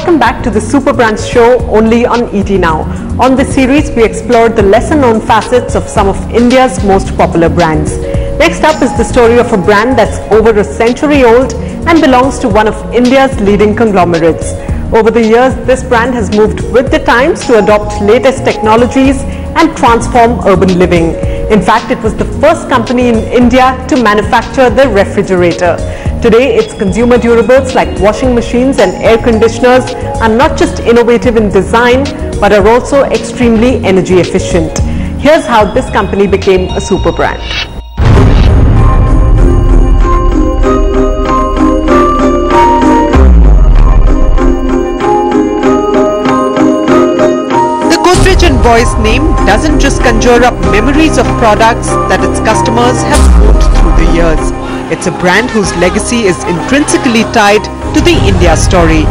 welcome back to the Superbrands show only on ET Now. On this series, we explored the lesser-known facets of some of India's most popular brands. Next up is the story of a brand that's over a century old and belongs to one of India's leading conglomerates. Over the years, this brand has moved with the times to adopt latest technologies and transform urban living. In fact, it was the first company in India to manufacture the refrigerator. Today, its consumer durables like washing machines and air conditioners are not just innovative in design, but are also extremely energy efficient. Here's how this company became a super brand. The Godre Boys name doesn't just conjure up memories of products that its customers have owned through the years. It's a brand whose legacy is intrinsically tied to the India story.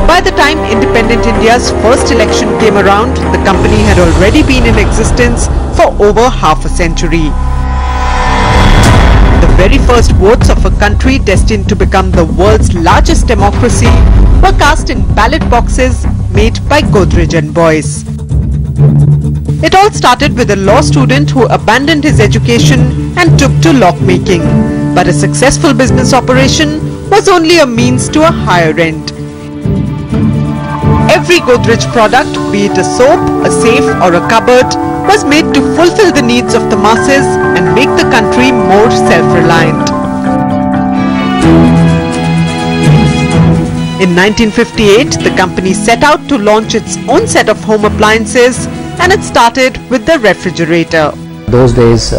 By the time independent India's first election came around, the company had already been in existence for over half a century. The very first votes of a country destined to become the world's largest democracy were cast in ballot boxes made by Godre Boys. It all started with a law student who abandoned his education and took to lock-making. But a successful business operation was only a means to a higher end. Every Godre product, be it a soap, a safe or a cupboard, was made to fulfill the needs of the masses and make the country more self-reliant. In 1958, the company set out to launch its own set of home appliances, and it started with the refrigerator. Those days,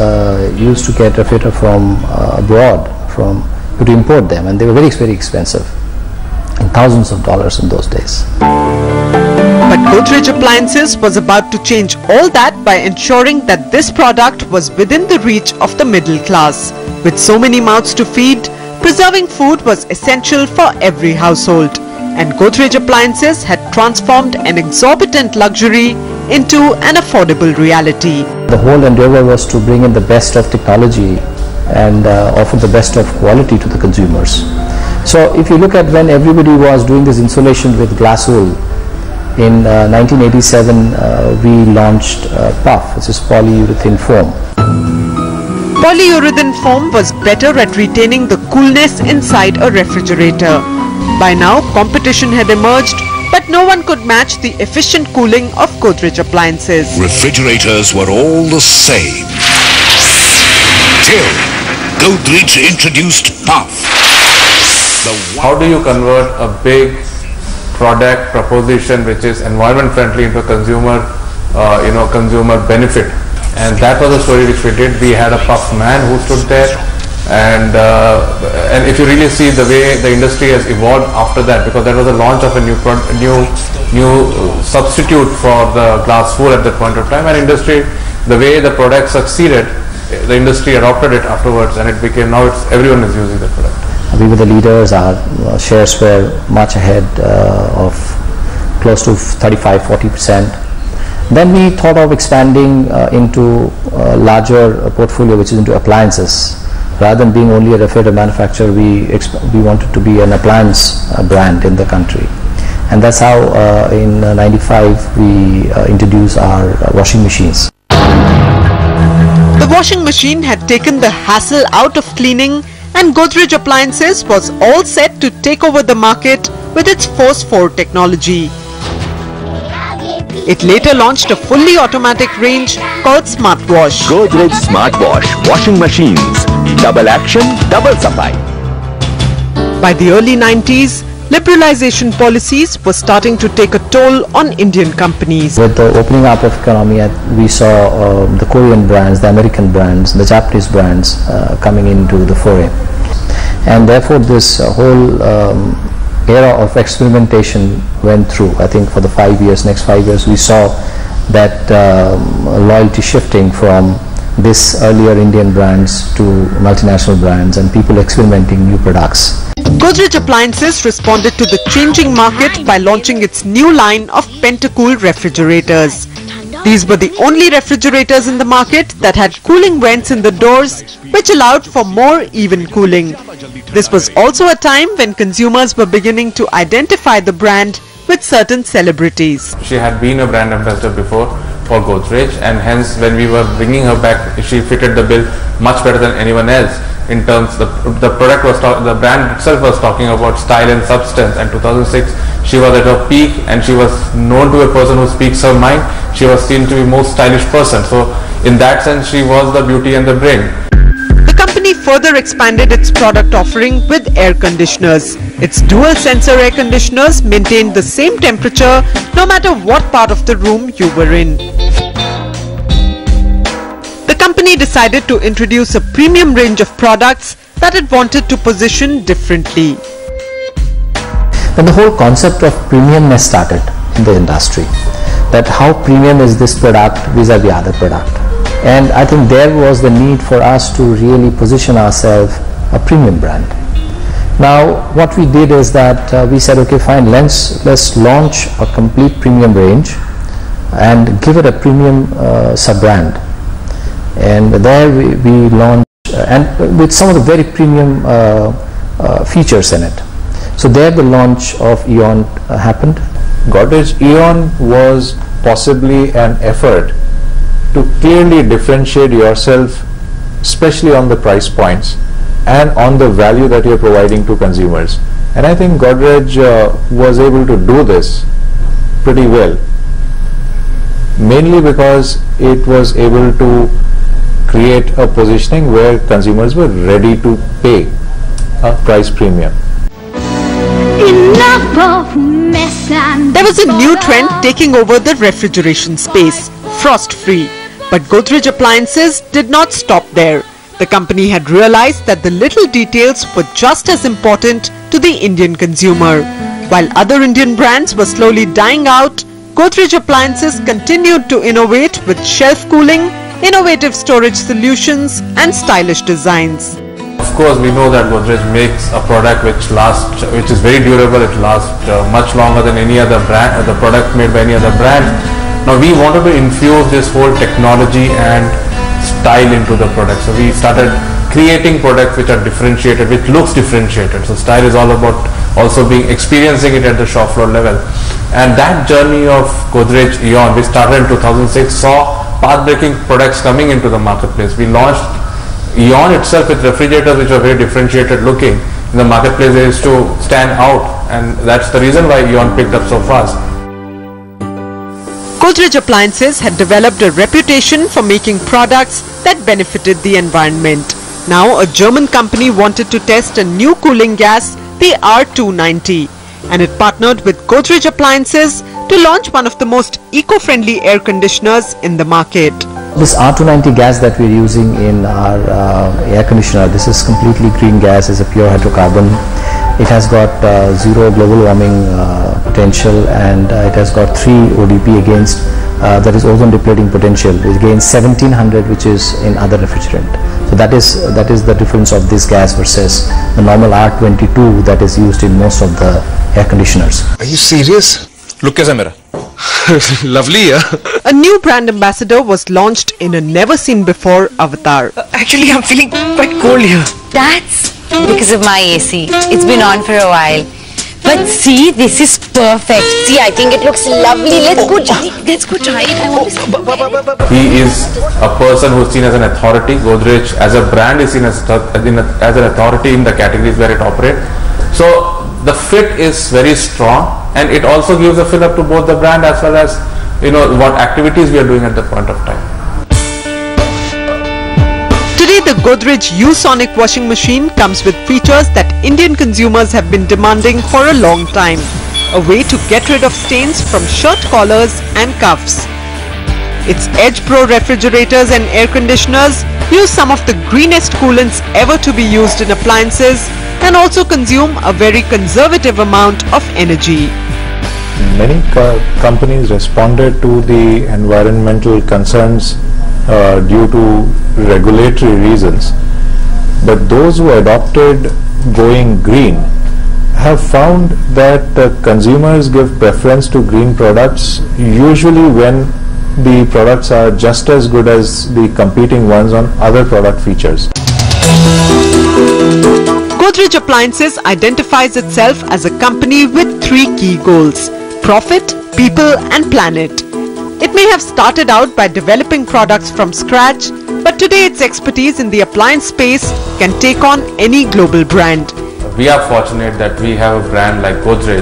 you used to get refrigerator from abroad, to import them, and they were very, very expensive, and thousands of dollars in those days. But Godre Appliances was about to change all that by ensuring that this product was within the reach of the middle class. With so many mouths to feed, preserving food was essential for every household. And Godre Appliances had transformed an exorbitant luxury into an affordable reality. The whole endeavor was to bring in the best of technology and offer the best of quality to the consumers. So if you look at when everybody was doing this insulation with glass wool, in 1987 we launched Puff, which is polyurethane foam. Polyurethane foam was better at retaining the coolness inside a refrigerator. By now, competition had emerged, but no one could match the efficient cooling of Godre Appliances. Refrigerators were all the same, till Godre introduced Puff. How do you convert a big product proposition which is environment friendly into consumer, consumer benefit? And that was the story which we did. We had a Puff man who stood there, and if you really see the way the industry has evolved after that, because that was the launch of a new substitute for the glass wool at that point of time, and industry, the way the product succeeded, the industry adopted it afterwards, and it became, now everyone is using the product. We were the leaders. Our shares were much ahead of close to 35–40%. Then we thought of expanding into a larger portfolio, which is into appliances. Rather than being only a refrigerator manufacturer, we wanted to be an appliance brand in the country. And that's how in '95 we introduced our washing machines. The washing machine had taken the hassle out of cleaning, and Godre Appliances was all set to take over the market with its Force 4 technology. It later launched a fully automatic range called Smartwash. Godre Smartwash washing machines. Double action, double safai. By the early 90s, liberalization policies were starting to take a toll on Indian companies. With the opening up of economy, we saw the Korean brands, the American brands, the Japanese brands coming into the foray. And therefore this whole era of experimentation went through. I think for the next 5 years, we saw that loyalty shifting from this earlier Indian brands to multinational brands, and people experimenting new products. Godre Appliances responded to the changing market by launching its new line of Pentacool refrigerators. These were the only refrigerators in the market that had cooling vents in the doors, which allowed for more even cooling. This was also a time when consumers were beginning to identify the brand with certain celebrities. She had been a brand ambassador before for Godre, and hence when we were bringing her back, she fitted the bill much better than anyone else. In terms, the product was the brand itself was talking about style and substance. And 2006, she was at her peak, and she was known to a person who speaks her mind. She was seen to be most stylish person. So, in that sense, she was the beauty and the brain. The company further expanded its product offering with air conditioners. Its dual sensor air conditioners maintained the same temperature no matter what part of the room you were in. The company decided to introduce a premium range of products that it wanted to position differently. Then the whole concept of premiumness started in the industry. That how premium is this product vis-a-vis other product. And I think there was the need for us to really position ourselves a premium brand. Now what we did is that we said, okay fine, let's launch a complete premium range and give it a premium sub-brand. And there we launched and with some of the very premium features in it. So there the launch of Eon happened. Godre Eon was possibly an effort to clearly differentiate yourself, especially on the price points and on the value that you're providing to consumers. And I think Godre was able to do this pretty well, mainly because it was able to create a positioning where consumers were ready to pay a price premium. There was a new trend taking over the refrigeration space, frost-free. But Godre Appliances did not stop there. The company had realized that the little details were just as important to the Indian consumer. While other Indian brands were slowly dying out, Godre Appliances continued to innovate with shelf cooling, innovative storage solutions and stylish designs. Of course, we know that Godre makes a product which is very durable. It lasts much longer than any other brand, the product made by any other brand. Now we wanted to infuse this whole technology and style into the product. So we started creating products which are differentiated, which looks differentiated. So style is all about also experiencing it at the shop floor level. And that journey of Godre Eon, we started in 2006, saw path-breaking products coming into the marketplace. We launched Eon itself with refrigerators which are very differentiated looking. In the marketplace they used to stand out, and that's the reason why Eon picked up so fast. Godre Appliances had developed a reputation for making products that benefited the environment. Now a German company wanted to test a new cooling gas, the R290, and it partnered with Godre Appliances to launch one of the most eco-friendly air conditioners in the market. This R290 gas that we're using in our air conditioner, this is completely green gas, is a pure hydrocarbon. It has got zero global warming potential, and it has got 3 ODP against, that is ozone depleting potential, against 1700 which is in other refrigerant. So that is the difference of this gas versus the normal R22 that is used in most of the air conditioners. Are you serious? Look kaisa mera. Lovely, yeah. A new brand ambassador was launched in a never seen before avatar. Actually, I'm feeling quite cold here. That's because of my AC. It's been on for a while. But see, this is perfect. See, I think it looks lovely. Let's go try it. Let's go try it. I want to see. He is a person who is seen as an authority. Godre as a brand is seen as an authority in the categories where it operates. So the fit is very strong, and it also gives a fill up to both the brand as well as what activities we are doing at the point of time. Today the Godre U-Sonic washing machine comes with features that Indian consumers have been demanding for a long time. A way to get rid of stains from shirt collars and cuffs. Its Edge Pro refrigerators and air conditioners use some of the greenest coolants ever to be used in appliances and also consume a very conservative amount of energy. Many companies responded to the environmental concerns due to regulatory reasons, but those who adopted going green have found that consumers give preference to green products usually when the products are just as good as the competing ones on other product features. Godre Appliances identifies itself as a company with 3 key goals: profit, people and planet. It may have started out by developing products from scratch, but today its expertise in the appliance space can take on any global brand. We are fortunate that we have a brand like Godre,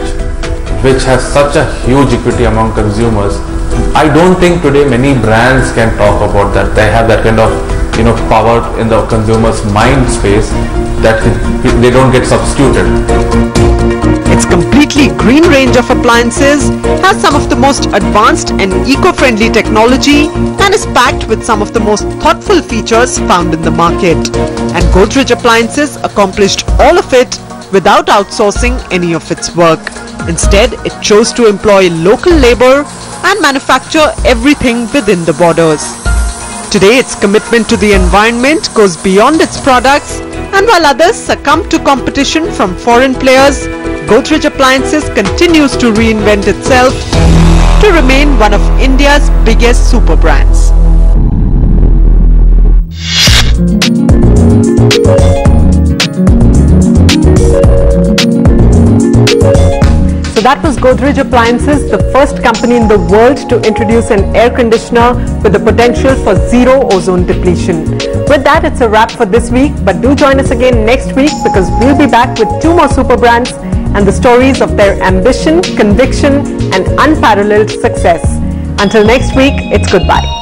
which has such a huge equity among consumers. I don't think today many brands can talk about that. They have that kind of power in the consumer's mind space that they don't get substituted. Its completely green range of appliances has some of the most advanced and eco-friendly technology and is packed with some of the most thoughtful features found in the market. And Godre Appliances accomplished all of it without outsourcing any of its work. Instead, it chose to employ local labor and manufacture everything within the borders. Today, its commitment to the environment goes beyond its products, and while others succumb to competition from foreign players, Godre Appliances continues to reinvent itself to remain one of India's biggest super brands. So that was Godre Appliances, the first company in the world to introduce an air conditioner with the potential for zero ozone depletion. With that, it's a wrap for this week, but do join us again next week because we'll be back with 2 more super brands and the stories of their ambition, conviction and unparalleled success. Until next week, it's goodbye.